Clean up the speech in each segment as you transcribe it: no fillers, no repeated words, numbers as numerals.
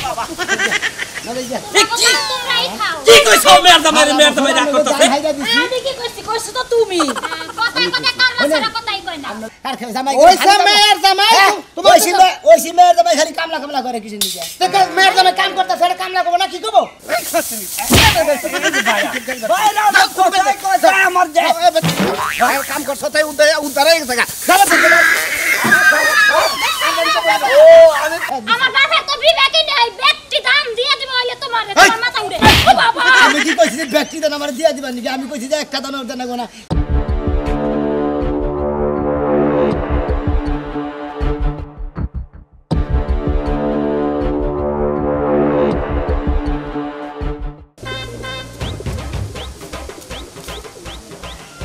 বাবা নলে যা তোমরাই খাও কি কইছো মেয়ের দামাই রাগ করতেছে আমি কি কইছি তো তুমি কথাই কামলা ছাড়া কথাই কই না কার খাবে জামাই ওই মেয়ের জামাই ওই মেয়ের জামাই খালি কামলা করে কিছু নিকে দেখো মেয়ের জামাই কাম করতে ফেরে কামলা করব না কি করব আমার যে কাম করছ তাই উদ্ধার হয়ে গেছে আমার বাবা তো বিবেকই নাই ব্যক্তি দাম দিয়ে দিব হইলে তোমার মাথা উড়ে ও বাবা আমি কি কইছি যে ব্যক্তি দান আমার দিয়া দিবা নাকি আমি কইছি যে একটা দান ওর দেন না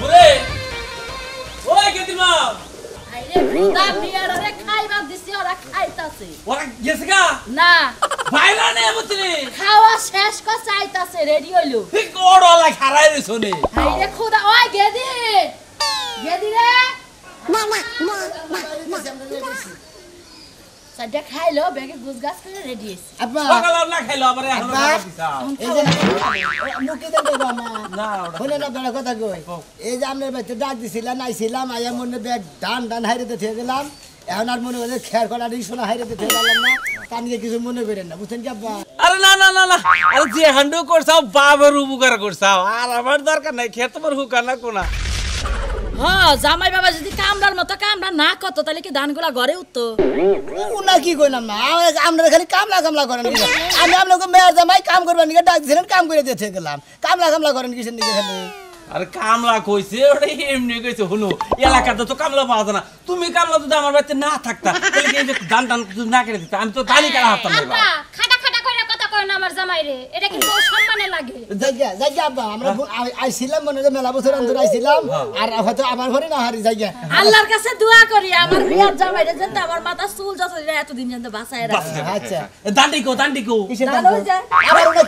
ওরে ওই গেদিমা আইরে খুদা বিয়ার রে খাইবা দিছি ওরা খাইতাছে ওরা গেছে গা না বাইলা নে বুঝলি খাওয়া শেষ কর চাইতাছে রেডি হইলো ঠিক ওড়লা খারাই রেছো নে আইরে খুদা ওই গেদি রে সাডা খাইলো বেগে গুজগাছ করে রেডি হইছে আব্বা সকাল না খাইলো আবার এখন দিছা এই যে মুখে দেন দেবা মা না ওটা হলে না বড় কথা কই এই যে আপনার বাড়িতে ডাক দিছিলাম আইছিলাম আয়া মনে ব্যাগ ডান হাইরেতে থেকে গেলাম এখন আর মনে হলে খেয়ার করা দিই শোনা হাইরেতে থেকে গেলাম না তা নিয়ে কিছু মনে করেন না বুঝছেন কি আব্বা আরে না আরে যে হান্ডু করছাও বাবার উপকার করছাও আর আমার দরকার নাই খেত তোমার হুকা না কোনা হ্যাঁ জামাই বাবা যদি কামড়ার মতো কামড়া না কত তাহলে কি ধানগুলা ঘরে উঠতো না কি কইলাম না আমরা খালি কামলা করেন কি আমি আপনাকে মেয়ের জামাই কাম করবার নিকে ডাক দিছিলেন কাম করে দিয়ে থেকে গেলাম কামলা করেন কিসের নিকে খালি আরে কামলা কইছে ওটা এমনি কইছে হুনো এলাকাতে তো কামলা পাওয়া যায় না তুমি কামলা যদি আমার বাড়িতে না থাকতা তাহলে কি এই যে ধান যদি না কেটে দিতা আমি তো ধানই কাটা হারতাম না আব্বা খাটা কইরা কথা কয় না আমার জামাই রে এটা কিন্তু সম্মানে লাগে জায়গা আব্বা আমরা আইছিলাম মনে হয় মেলা বছর অন্তর আইছিলাম আর হয়তো আমার ঘরে না হারি জায়গা আল্লাহর কাছে দোয়া করি আমার বিয়ার জামাই রে যেন আমার মাথা চুল যত এতদিন যেন বাঁচায় রাখে আচ্ছা দান্ডি কো কিসের দান দান হয়ে যায় আবার ওটা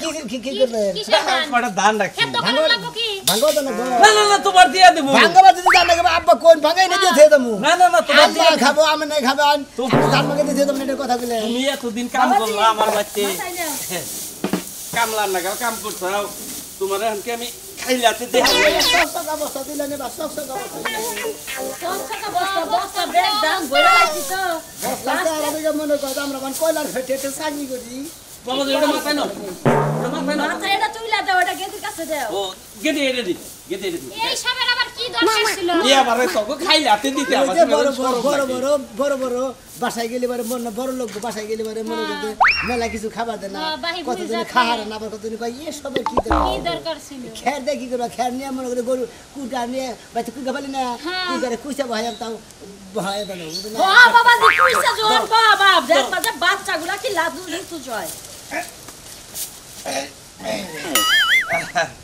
কি করবে কিসের ধান কটা ধান রাখছি খেত দোকান লাগবো কি ভাঙ্গো তো না না তোমার দিয়া দেব ভাঙ্গবা যদি জান না আব্বা কোন ভাঙ্গাই না দিয়ে দেবো না তোমার আব্বা খাবো আমি না খাবো ধান ভাঙ্গে দিয়ে দেবো না কথা বলে তুমি এতদিন কাম করলা আমার বাড়িতে কামলার না কাম করছাও তোমার এখনকে আমি খাইলাতে দেখ অবস্থা দিলে নেবা সব বস্তা ব্রেক দাম বইরা লাইছি তো মনে কর আমরা কয়লার ফেটে সাগি করি বাবা এটা মাথায় নাও মাথা এটা তুইলা দাও এটা গেদির কাছে দাও ও গেদে এটা দি এই সবের আবার কি দরকার ছিল ইয়া বারে তো খাইলাতে দিতে আমার বড় বাসায় গেলে বারে মন বড় লোক বাসায় গেলে বারে মনে করতে মেলা কিছু খাবার দেয় না কতদিন খাহার না আবার কতদিন কয় এ সবের কি দরকার ছিল খের দেয় কি করবা খের নিয়ে মনে করে গরু কুটা নিয়ে বাচ্চা কুটা পালি না কুটারে কুইসা ভাইয়াম তাও ভাইয়া দেন ও বাবা দি কুইসা জোর বাবা দেখ বাচ্চা বাচ্চাগুলা কি লাদু লিতু জয়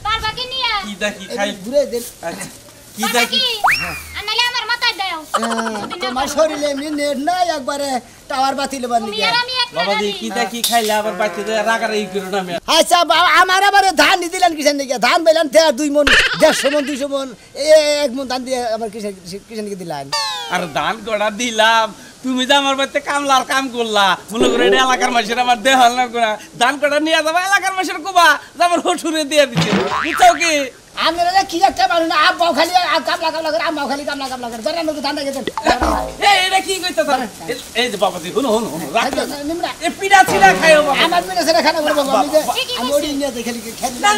পারবা কি নিয়া কি দেখি খাই ঘুরে দেন কি দেখি আনালে আমার মাথায় দাও তোমার শরীরে এমনি নেট নাই একবারে টাওয়ার বাতিল বানি তুমি আর আমি এক বাবা দি কি দেখি খাইলে আবার বাচ্চা রাগারাগি করো না আমি আচ্ছা আমার আবার ধান দিলেন কিসের দিকে ধান পেলেন 2 মন 150 মন 200 মন 1 মন ধান দিয়ে আমার কিসের দিকে দিলেন আর ধান গড়া দিলাম তুমি যে আমার বাড়িতে কামলার কাম করলা মনে করে এটা এলাকার মানুষের আমার দেহাল না করা ধান কটা নিয়ে যাবা এলাকার মানুষের কোবা যে আমার হঠুরে দিয়ে দিচ্ছে বুঝছো কি আমরা কি একটা মানুষ না আব্বাও খালি কামলা করে আম্মাও খালি কামলা করে জানেন না ধান গেছেন এটা কি কইতা এই যে বাবা দি হুনো রাখ নিমরা এ পিড়া ছিড়া খাইও বাবা আমার মেয়ে সেটা খানা বলবো আমি যে আমি ওড়ি নিয়ে দেখি খেলি না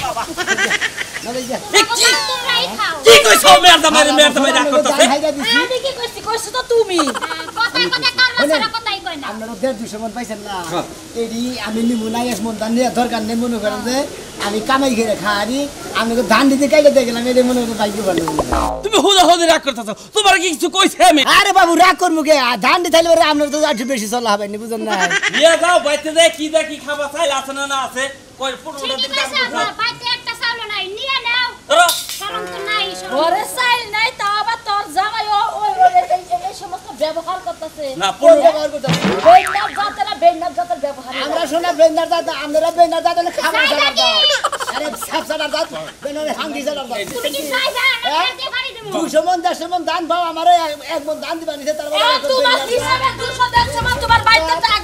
বাবা নলে যা তোমরাই খাও কি কইছো মেয়ের দামাই রাগ করতেছে আমি কি কইছি তো তুমি কথাই কামলা ছাড়া কথাই কই না আপনারা 150 মন পাইছেন না এডি আমি নিমু না 1 মন ধান নিয়ে দরকার নেই মনে করেন যে আমি কামাই করে খাই আমি তো ধান দিতে কাইলে দেখলাম এডি মনে করে বাইকে ভালো তুমি হুদা রাগ করতেছো তোমার কি কিছু কইছে আমি আরে বাবু রাগ করমু কে ধান দিতে হলে আপনার তো একটু বেশি চলা হবে না বুঝেন না নিয়ে যাও বাইতে দে কি দেখি খাবা চাইল আছে না আছে কই পুরোটা দিন কাম করছো বাইতে একটা চাউল নাই নিয়ে নাও ধরো কারণ তো নাই ওরে চাইল নাই তাও আবার তোর জামাই এই সমস্ত ব্যবহার করতেছে না পুরো ব্যবহার করতে বেন্নার জাতের ব্যবহার আমরা শোনা বেন্দার দাদা আমরা বেন্দার দাদা খাবার দাদা আরে সাপ সাদার দাদা বেনরে হাঙ্গি সাদার দাদা তুমি কি চাইবা না দিয়ে বাড়ি দেবো 200 মন 150 মন ধান পাও আমারে 1 মন ধান দিবা নিছে তারপরে তোমার হিসাবে 200 150 মন তোমার বাইতে টাক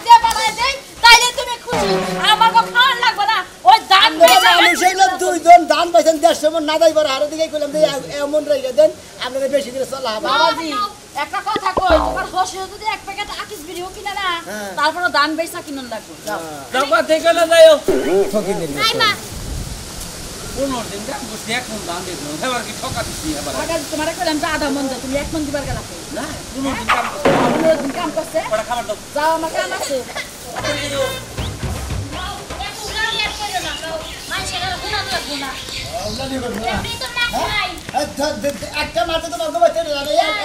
না যাই বড় আরো দিকে কইলাম যে এমন রেখে দেন আপনারা বেশি করে চলা হবে বাবাজি একটা কথা কই তোমার হোসে যদি এক প্যাকেট আকিস বিড়িও কিনা না তারপরে দান বেচা কিনন লাগবে টাকা থেকে না যাইও ফকির দিন আই মা 15 দিন কাম করছি এখন দান দিছো এবার কি ঠকা দিছি এবার আগে তোমারে কইলাম যে আধা মন দাও তুমি এক মন দিবার গেলা না 15 দিন কাম করছি 15 দিন কাম করছে বড় খাবার দাও যাও আমার কাম আছে একটা মাত্র তোমার গোবাইতে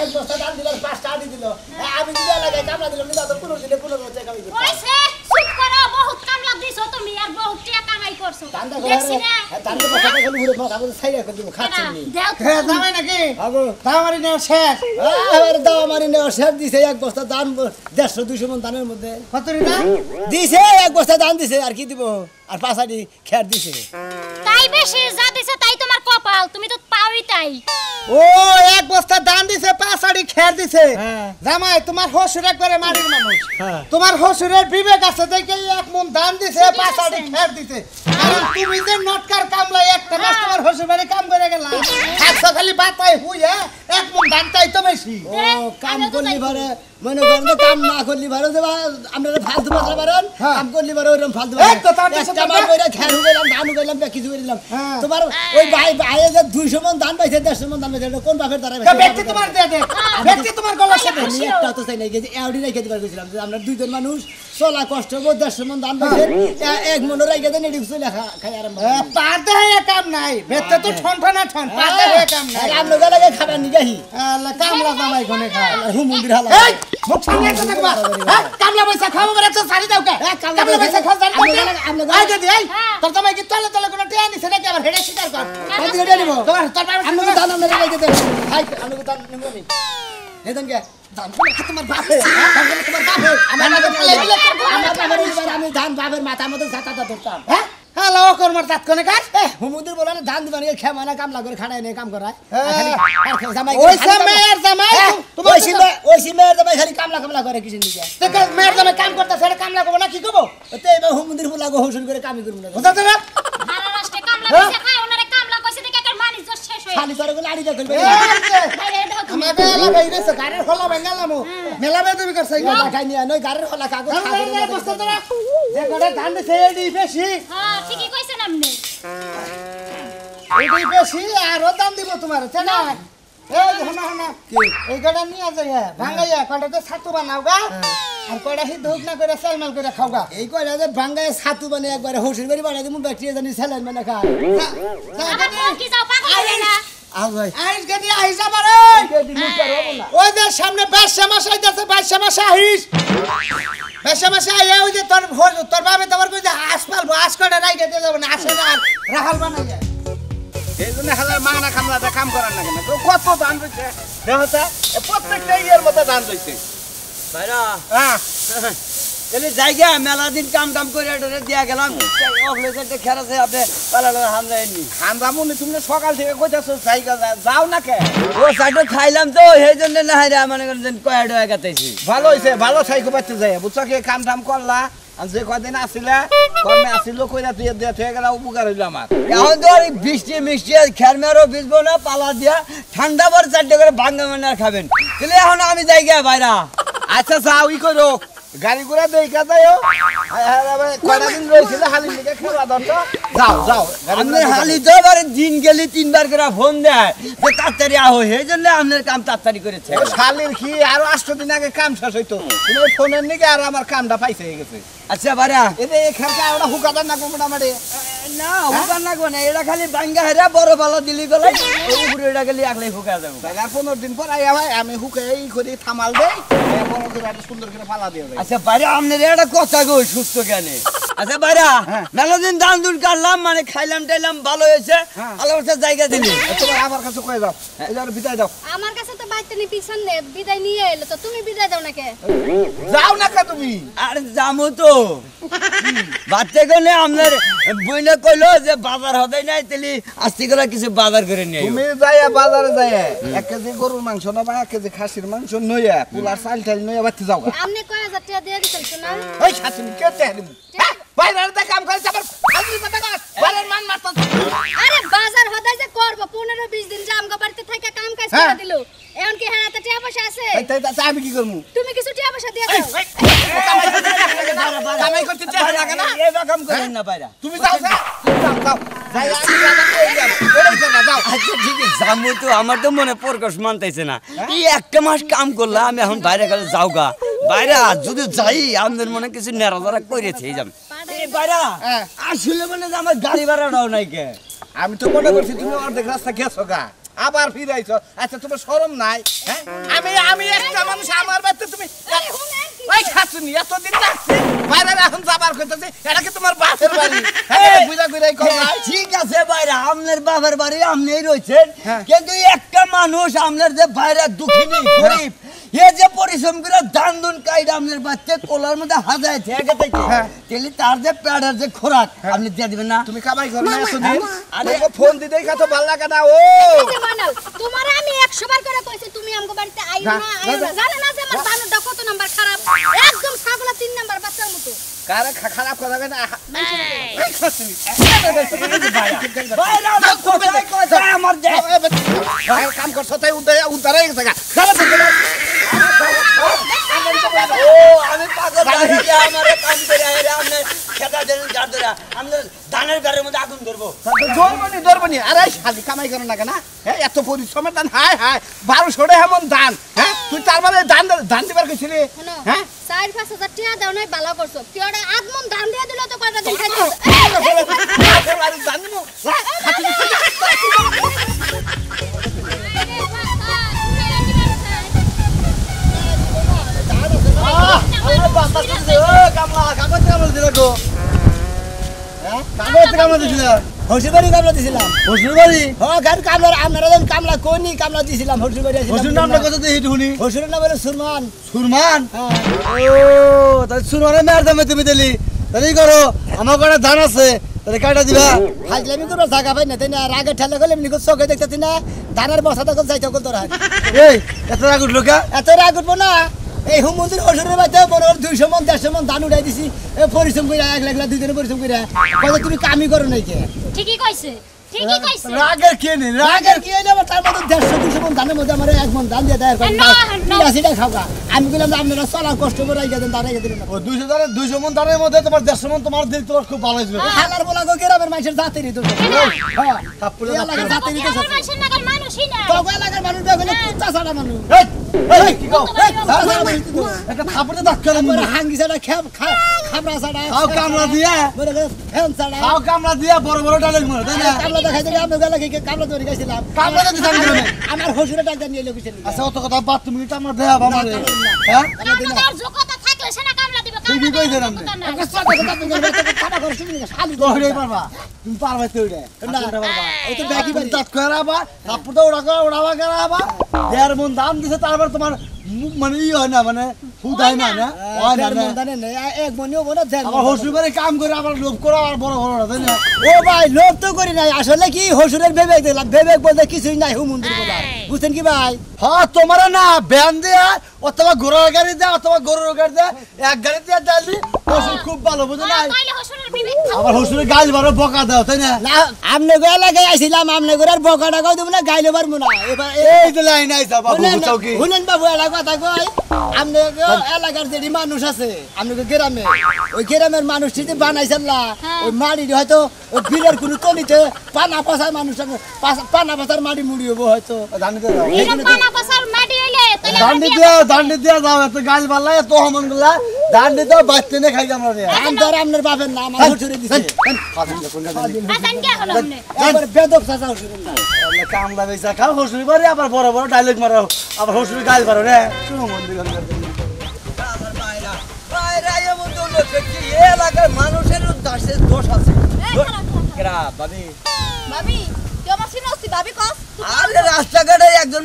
এক বস্তা দাম দিল 5 টাকা দিল আমি যদি লাগাই কামলা দিলাম না তো 15 দিলে 15 টাকা আমি কইছে চুপ করো বহুত কামলা দিছো তুমি আর বহুত টাকা কামাই করছো দান্দা দেখছি করে না দান্দা কথা খালি ঘুরে মাথা বলে ছাইরা করে দিব খাচ্ছেন নি দেও তো। হ্যাঁ জামাই নাকি আগো দামারি নেওয়া শেষ আর দাও আমারে নেওয়া শেষ দিছে এক বস্তা দান 150 200 মন দানের মধ্যে কতরি না দিছে এক বস্তা দান দিছে আর কি দিব আর পাঁচাটি খের দিছে তাই বেশি যা দিছে তাই তোমার কপাল তুমি তো পাওই তাই ও এক বস্তা দান দিছে 5 আড়ি খের দিছে হ্যাঁ। জামাই তোমার হসুর একবারে মাটির মানুষ হ্যাঁ। তোমার হসুরের বিবেক আছে দেখে এক মন দান দিছে 5 আড়ি খের দিছে কারণ তুমি যে নটকার কামলা একটা মাস তোমার হসুর বাড়ি কাম করে গেলা একশো খালি বাতাই হুইয়া এক মন দান চাই তো বেশি ও কাম করলি পারে মনে করেন যে কাম না করলি পারে যে আপনারা ফালতু বাসা পারেন হ্যাঁ। কাম করলি পারে ওরকম ফালতু এই তো তার দেশে একটা মাস কইরা খের উগাইলাম ধান উগাইলাম কিছু করে দিলাম হ্যাঁ। তোমার ওই ভাই ভাই যে 200 মন ধান পাইছে 150 মন ধান পাইছে এটা কোন বাপের দ্বারা তো ব্যক্তি তোমার দিয়ে দে ব্যক্তি তোমার গলার সাথে আমি একটা তো চাই নাই যে এওডি রেখে দিবার কইছিলাম যে আমরা দুইজন মানুষ চলা কষ্ট হবো 150 মন ধান পাইছে এক মন রেখে দেন এডি চলে খাই আরাম পারতে হয়ে কাম নাই বেতে তো ঠন ঠনা ঠন পারতে হয়ে কাম নাই আর আমরা গেলে খাবার নিগাহি আল্লাহ কামলা জামাই কোনে খায় হু মন্দির হালা এই মুখ সামনে একটা থাকবা হ্যাঁ কামলা পয়সা খাবো বলে তো সারি দাও কে কামলা পয়সা খাও জানি আই দে আই তোর জামাই কি তলে তলে কোনো টিয়া নিছে নাকি আবার হেডে শিকার কর কোন দিকে দিয়ে নিব তোর তোর বাবা আমি তো দান আমরা রেখে দেন হাই আমি তো দান নিব নি হেদন কে দান তোমার বাপে তোমার বাপে আমার আগে ফেলে দিলে আমার বাবার এবার আমি ধান বাপের মাথার মধ্যে ছাতাটা ধরতাম হ্যাঁ হ্যালো কর্মর তাত কোনে কাজ হুমুদের বলে না ধান দিবানি খেমানা কাম লাগরে খাড়াই নে কাম করায় ওই মেয়ের জামাই তোমার ওই মেয়ের জামাই খালি কামলা করে কিছু নিকে দেখে মেয়ের জামাই কাম করতে সেটা কামলা করবো না কি করবো তো এবার হুমুদের ফুলাগো হোসন করে কামই করব না বুঝতে না সারা রাষ্ট্রে কামলা দিছে খায় ওনারে কামলা কইছে দেখে একটা মানিস জোর শেষ হয়ে খালি করে গেলে আড়িটা করবে বাইরে দাও তুমি আমাকে এলাকায় গেছে গাড়ির খোলা বেঙ্গালাম মেলা বে তুমি করছাই গো খাই নিয়া নয় গারের হলা কাগজ বসতে তোরা যে কটা ধান দিছে এডি বেশি হ্যাঁ ঠিকই কইছেন আপনি এডি বেশি আর দাম দিব তোমার চেনা এই হনা হনা এই কটা নিয়ে যায় ভাঙাইয়া কটাতে ছাতু বানাও গা আর কটা হি ধুক না করে সালমাল করে খাও গা এই কয়টা যে ভাঙ্গায় ছাতু মানে একবারে হোসের বাড়ি বানাই দিমু ব্যাকটেরিয়া জানি স্যালাইন মানে খায় আবার কোন কি যাও পাগল হয়ে না আও ভাই আইস গদি আইস আমারে ওই যে সামনে 22 মাস আইতাছে 22 মাস আইস 22 মাস আইয়া ওই যে তোর বাবে তোমার কই যে আসপাল বাস করে রাইতে দে যাব না আসে না রাহাল বানাই যায় এই জন্য হালার মাগনা কামলাতে কাম করার না কেন কত দান হইছে দেখো প্রত্যেকটা ইয়ের মধ্যে দান হইছে ভাইরা হ্যাঁ তাহলে জায়গা মেলা দিন কাম করে এটা দিয়া গেলাম অফিসে খেলা আছে আপনি পালালো হাম যায়নি হামদামুনি তুমি সকাল থেকে কইতাছো জায়গা যাও না কে ও সাইডে খাইলাম তো সেই জন্য না হাইরা মনে করেন কয়েক টাকা কাটাইছি ভালো হইছে ভালো সাইকো পাইতে যায় বুঝছো কি কাম টাম করলা আর যে কদিন আসিলা কর্মে আসিল কইরা তুই দিয়া থেকে গেলা উপকার হইল আমার এখন তো আর বৃষ্টি মিষ্টি খের মেরো ভিজবো না পালা দিয়া ঠান্ডা পর 4টে করে ভাঙ্গা মানে আর খাবেন তাহলে এখন আমি জায়গা ভাইরা আচ্ছা যাও ই করো গাড়ি ঘোড়া দেখা যাও কয়টা দিন রয়েছিল হালির দিকে খেলা দরতো যাও যাও আপনার হালি তো এবারে দিন গেলি 3বার করে ফোন দেয় যে তাড়াতাড়ি আহো সেই জন্য আপনার কাম তাড়াতাড়ি করেছে শালির কি আরো 8 দিন আগে কাম শেষ হইতো তুমি ফোনের নিকে আর আমার কামটা পাইছে হয়ে গেছে আচ্ছা ভাইরা এতে এখানকার ওটা হুকাদার না কোমটা মারে না হুকার না কোনে এটা খালি বাঙ্গা হেরা বড় পালা দিলি গলাই উপরে এটা খালি আগলাই হুকা যাবো জায়গা 15 দিন পর আইয়া ভাই আমি হুকে এই করে থামাল দেই বড় করে একটা সুন্দর করে পালা দিয়ে দেই আচ্ছা বাইরে আপনার একটা কথা গো সুস্থ জ্ঞানে আচ্ছা বাইরা মেলা দিন দান দুন কাটলাম মানে খাইলাম টাইলাম ভালো হয়েছে আল্লাহর কাছে জায়গা দিলি তোমার আমার কাছে কয়ে যাও এই যে বিদায় দাও আমার কাছে তো বাইতে নি পিছন নে বিদায় নিয়ে এলো তো তুমি বিদায় দাও না কে যাও না কা তুমি আর জামু তো বাচ্চা গনে আপনার বইনে কইলো যে বাজার হদাই নাই তেলি আস্তি করে কিছু বাজার করে নিয়ে তুমি যাইয়া বাজারে যাইয়া 1 কেজি গরুর মাংস না বা 1 কেজি খাসির মাংস নইয়া কুলার চাল টাল নইয়া বাতি যাও আপনি কয় হাজার টাকা দিয়ে দিছেন শোনা ওই শাশুনি কে চাইলি বাইরে কাম করে আবার ফালতু কথা কস বাইরের মান মারতা আরে বাজার হদাই যে করব করে দিল এখন কি হাতে টাকা পয়সা আছে আমি কি করবো তুমি কিছু টাকা পয়সা দিয়ে দাও কামাই করতে চাই না কেন এই রকম করেন না বাইরা তুমি যাও যাও যাও যাই আমি ওটাই করবা যাও আচ্ছা ঠিক আছে যাবো তো আমার তো মনে প্রকাশ মানতেছে না এই একটা মাস কাম করলাম আমি এখন বাইরে গেলে যাওগা বাইরে যদি যাই আমাদের মনে কিছু নেড়াধরা করেছে এই যাম এই বাইরা আসলে মানে আমার গাড়ি ভাড়াটাও নাই কে আমি তো মনে করছি তুমি অর্ধেক রাস্তা গেছো গা আবার ফিরাইছো আচ্ছা তোমার শরম নাই হ্যাঁ আমি একটা মানুষ আমার বাড়িতে তুমি ওই খাসুনি এতদিন লাগছে বাইরে এখন যাবার কইতাছে এটা কি তোমার বাপের বাড়ি হ্যাঁ বুঝা কইরাই কর না ঠিক আছে বাইরে আপনার বাবার বাড়ি আপনিই রয়েছেন কিন্তু একটা মানুষ আপনার যে বাইরে দুঃখিনী গরিব এ যে পরিশ্রম করে দান দুন কাইডা আপনার বাচ্চা কোলার মধ্যে হাজায় থেকে থেকে তেলি তার যে প্যাডার যে খোরাক আপনি দিয়ে দিবেন না তুমি কামাই করো না এতদিন আরে ফোন দিতেই কত ভালো লাগে না ও মানাও তোমার আমি 100 বার করে কইছি তুমি আমগো বাড়িতে আইও না জানো না যে আমার বানুটা কত নাম্বার খারাপ একদম ছাগলা 3 নাম্বার বাচ্চার মতো কারে খারাপ কথা কই না এই খাসুনি বাইরে আমার কোথায় কোথায় আমার যে কাম করছ তাই উদ্ধারে গেছে গা খারাপ ও আমি পাগল হয়ে আমারে কাম করে আইরা আপনি খেতা দেন গাড় ধরে আমরা ধানের গাড়ির মধ্যে আগুন ধরবো দরবনি আরে শালি কামাই করো না কেন হ্যাঁ এত পরিশ্রমের দান হায় হায় 1200 টাকা এমন দান হ্যাঁ তুই তার মানে দান দিবার কইছিলি হ্যাঁ 4-5 হাজার টাকা দাও নাই ভালো করছো কি ওটা আদমন দান দিয়ে দিল তো কয়টা দিন খাইছো দান দিমু হসুরবাড়ি কামলা দিছিলাম হসুরবাড়ি হ্যাঁ গান কামলা আপনারা যখন কামলা কোনি কামলা দিছিলাম হসুরবাড়ি হসুর নামটা কত দিয়ে হিটুনি হসুরের নাম হলো সুরমান সুরমান ও তাহলে সুরমানের মেয়ের দামে তুমি দিলি তাহলে করো আমার ঘরে ধান আছে তাহলে কাটা দিবা হাজলামি করো জায়গা পাই না তাই না রাগে ঠেলে গেলে এমনি করে চোখে দেখতে না ধানের বসা তখন যাইতে কল তোরা এই এত রাগ উঠলো কা এত রাগ উঠবো না এই হুমন্দির হসুরের বাড়িতে বড় 200 মন 150 মন ধান উঠাই দিছি পরিশ্রম করে 1 লাখ 2 দিনে পরিশ্রম করে কত তুমি কামই করো নাই কে ঠিকই কইছে ঠিকই কইছে রাগের কি নেই রাগের কি নেই তার মধ্যে 150-200 মন ধানের মধ্যে আমার 1 মন ধান দিয়ে দেয় না সেটা খাওয়া আমি বললাম আপনারা চলা কষ্ট করে রাইগা দেন দাঁড়াইগা দিলেন ও 200 মন ধানের মধ্যে তোমার 150 মন তোমার দিল তোমার খুব ভালো হইছে হালার বলা গো গ্রামের মানুষের জাতেরই তো হ্যাঁ তাপুলে এলাকার জাতেরই তো মানুষের নাগাল মানুষই না তো এলাকার মানুষ দেখলে কুত্তা ছাড়া মানুষ এই কি কও একটা থাপড়ে ধাক্কা দিন হাঙ্গি ছাড়া খাবরা ছাড়া খাও কামলা দিয়া বড় ফ্যান ছাড়া খাও কামলা দিয়া বড় বড় ডালের মরে তাই না কামলা দেখাই দিলে আমি গেলে কি কামলা ধরে গেছিলাম কামলা তো দিতাম না আমার হসুরে টাকা নিয়ে লইছিল আচ্ছা অত কথা বাদ তুমি তো আমার দেয়া আমারে হ্যাঁ তার যোগ্যতা থাকলে সেনা কামলা দিবে ঠিকই কই দেন আপনি একটা কথা তুমি কথা করে শুনি শালি কইরে পারবা তুমি পারবা তো ওইটা না পারবা এই তো ব্যাকি বাড়ি তাত করাবা তারপর তো ওড়াবা করাবা দেড় মন দাম দিছে তারপর তোমার মানে ই হয় না মানে হুদাই না না হয় না মন দানে না এক মনিও বড় দেন আমার হসুর বাড়ি কাম করে আবার লোভ করো আর বড় বড় তাই না ও ভাই লোভ তো করি নাই আসলে কি হসুরের বিবেক দিলাম বিবেক বলতে কিছুই নাই হুমন্দির বলা বুঝছেন কি ভাই হ্যাঁ তোমার না ব্যান দিয়া অথবা ঘোড়ার গাড়ি দেয়া অথবা গরুর গাড়ি দেয়া এক গাড়ি দিয়ে ডালি হসুর খুব ভালো বুঝো না তাইলে হসুরের বিবেক আবার হসুরের গাল বারো বকা দাও তাই না না আমনে গো এলাকায় আইছিলাম আমনে গোরার বকাটা কই দেব না গাইলে পারমু না এই তো লাইন আইছা বাবু চৌকি শুনেন বাবু এলাকা কথা কই আমনে গো এলাকার যে মানুষ আছে আমনে গো গ্রামে ওই গ্রামের মানুষ যদি বানাইছেন না ওই মাড়ি হয়তো ওই বিলের কোন তলিতে পানা পাসার মানুষ পানা পাসার মাড়ি মুড়ি হবো হয়তো জানি তো এই পানা পাসার মাটি হইলে তাহলে দান্ডি দিয়া যাও এত গাল বাল্লা এত হমন গুলা দান্ডি তো বাচ্চা নে খাই আমরা রে আম ধরে আপনার বাপের নাম আমার ছুরি দিছে আসান কে হলো আমনে একবার বেদক চাচাও শুরু না আমরা কামলা বেচা খাও হসুরি বাড়ি আবার বড় বড় ডায়লগ মারো আবার হসুরি গাল মারো রে শুনো মন্দির আমার বাইরা বাইরা এমন তো লোক কি এলাকার মানুষের দোষ আছে কেরা ভাবি ভাবি কি আমার সিনস্তি ভাবি কস আরে রাস্তাঘাটে একজন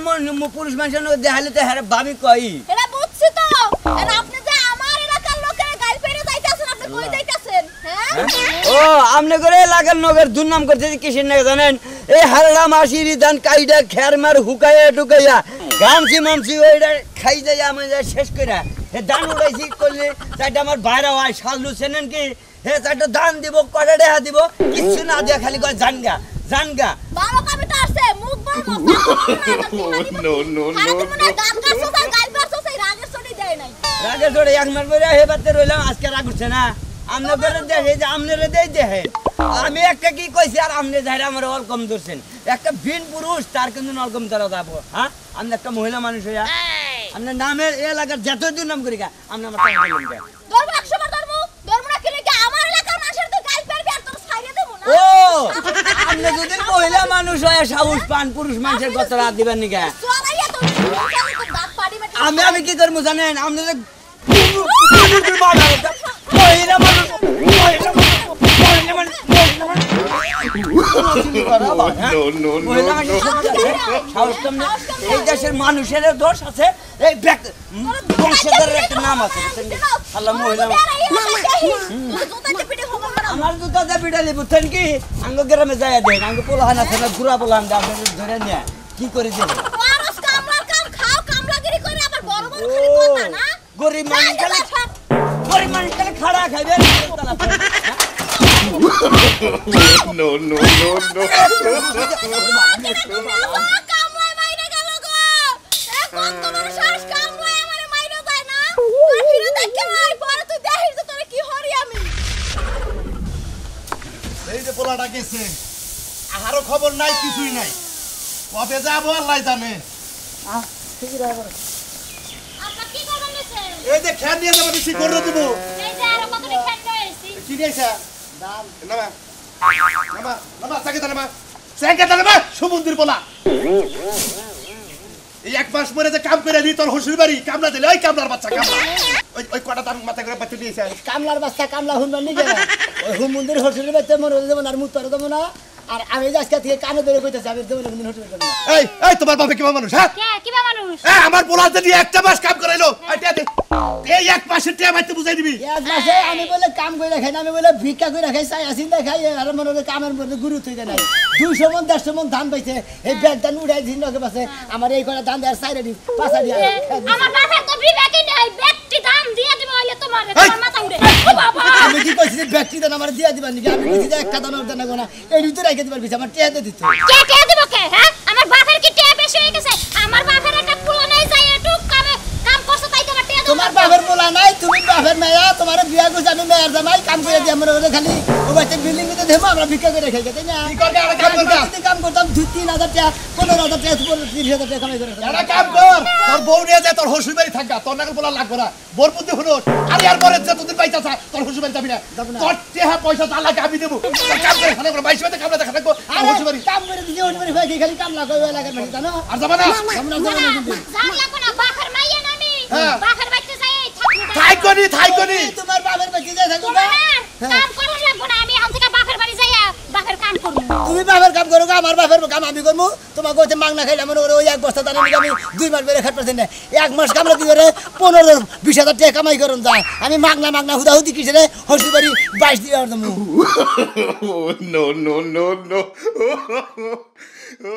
পুরুষ মানুষের দেখাইলে তো হ্যাঁ ভাবি কই এটা বুঝছি তো আর আপনি যে আমার এলাকার লোকের গাল পেরে যাইতাছেন আপনি কই যাইতাছেন হ্যাঁ ও আমনে করে এলাকার নগর দুর্নাম করতেছি কিসের না জানেন এই হারলা মাসির ধান কাইডা খের মার হুকাইয়া ঢুকাইয়া গামছি মামছি ওইটা খাই যাই আমি শেষ কইরা হে ধান উড়াইছি করলে চাইটা আমার বাইরে হয় সাজলু চেনেন কি হে চাইটা ধান দিব কয়টা টাকা দিব কিছু না দিয়া খালি কয় জানগা ভালো কবিতা আছে মুখ রাগে ধরে এক মাস ধরে হে বাতে রইলাম আজকে রাগ উঠছে না আমনে করে দেখে যে আমনেরে দেই দেখে আমি একটা কি কইছি আর আমনে যাইরা আমার ওয়েলকাম ধরছেন একটা ভিন পুরুষ তার কিন্তু ওয়েলকাম ধরা যাবো হ্যাঁ আমি একটা মহিলা মানুষ হইয়া আপনার নামের এলাকার যতদিন নাম করি আপনি আমার টাকা দিলেন কে ধরবো 100 বার ধরবো না কি আমার এলাকার মানুষের তো গাল পারবি আর তোর ছাইরে দেব না ও আপনি যদি মহিলা মানুষ হয় সাহস পান পুরুষ মানুষের কথা রাত দিবেন নি কে চলাইয়া তোর দাঁত পাড়ি মাটি আমি কি করবো জানেন আপনি মহিলা মানুষ এই দেশের মানুষের দোষ আছে এই বংশধরের একটা নাম আছে আমার জুতাতে পিটালি বুঝছেন কি আঙ্গ গ্রামে যাই দেন আঙ্গ পোলাহান আছে না ঘুরা পোলাহান ধরে নিয়ে কি করে দেবে গরিব মানুষ খাড়া খাইবে No. এই যে পোলাটা গেছে আহারও খবর নাই কিছুই নাই কবে যাবো আল্লাহ জানে এই যে খেয়াল নিয়ে যাবো বেশি করে দেবো কি দিয়েছে সমুদ্রের পোলা এই এক মাস পরে যে কাম করে দিই তোর হসুর বাড়ি কামলা দিলে ওই কামলার বাচ্চা কামলা ওই কটা দাম মাথা করে বাচ্চা দিয়েছে কামলার বাচ্চা কামলা হুনবার নিগে ওই হুমুন্দির হসুরের বাচ্চা মরে দেবো না আর মুখ করে দেবো না আর আমি আজকে থেকে কানে ধরে কইতেছি আমি দেবো না হসুরের জন্য এই তোমার বাবা কিবা মানুষ হ্যাঁ কিবা মানুষ আমার পোলা যদি একটা মাস কাম করাইলো এই এক মাসের টিয়া মাইতে বুঝাই দিবি এক মাসে আমি বলে কাম করে খাই না আমি বলে ভিক্ষা করে খাই চাই আসি না খাই আর মনে হয় কামের মধ্যে গুরুত্ব দেয় নাই 200 মন 150 মন ধান পাইছে এই ব্যাগ ধান উড়াই দিন লোকে পাশে আমার এই কটা ধান দেওয়ার সাইডে দিই পাশা দিয়ে আমার মাথায় তো বিবেকই নেই ব্যক্তি দাম দিয়ে দিব হইলে তোমার মাথা উড়ে ও বাবা আমি কি কইছি ব্যক্তি দান আমার দিয়া দিবার নাকি আমি কইছি যে একটা দান ওর দান না এই ভিতরে রেখে দিবার বিছে আমার টিয়া দিয়ে দিত কে দিব কে হ্যাঁ আমার বাপের কি টিয়া বেশি হয়ে গেছে আমার বাপের একটা পুরো নাই যায় একটু কাম করতে তাই তোমার টিয়া তোমার বাপের বলা নাই তুমি বাপের মেয়া তোমার বিয়া করছ আমি মেয়ের জামাই কাম করে দি আমরা ওরে খালি ও বাচ্চা বিল্ডিং এ দেবো আমরা ভিক্ষা করে খাই তাই না কি করবে আর কাম করবে কাম করতাম 2-3,000 টাকা 15,000 টাকা 30,000 টাকা কামাই করে একটা কাম কর তোর বউ নিয়ে যায় তোর হসুর বাড়ি থাকবা তোর নাকি বলা লাগবে না বোর বুদ্ধি হলো আরে আর পরে যতদিন পাইতাছ তোর হসুর বাড়ি যাবি না তোর টেহা পয়সা তো আল্লাহকে আমি দেবো তোর কাম করে খানা করে 22 টাকা কামলা দেখা রাখবো হসুর বাড়ি কাম করে দিও হসুর বাড়ি খালি কাম লাগবে এলাকার মানুষ জানো আর যাবা না আমরা যাবো না কিন্তু জানলা কোনা বাপের মাইয়া নামি বাপের বাইতে যাই থাইকনি তোমার বাপের বাড়ি যাই থাকো কাম করুন লাগবো না আমি এখন থেকে বাপের বাড়ি যাইয়া বাপের কাম করব তুমি বাপের কাম করো আমার বাপের কাম আমি করবো তোমাকে হচ্ছে মাংনা খাইলাম ওই এক বস্তা দানা আমি 2 মাস বেড়ে খাট পাচ্ছি না এক মাস কামলা দিয়ে 15-20,000 টাকা কামাই করুন যায় আমি মাংনা হুদাহুদি কিসে হসুর বাড়ি 22 দিয়ে No.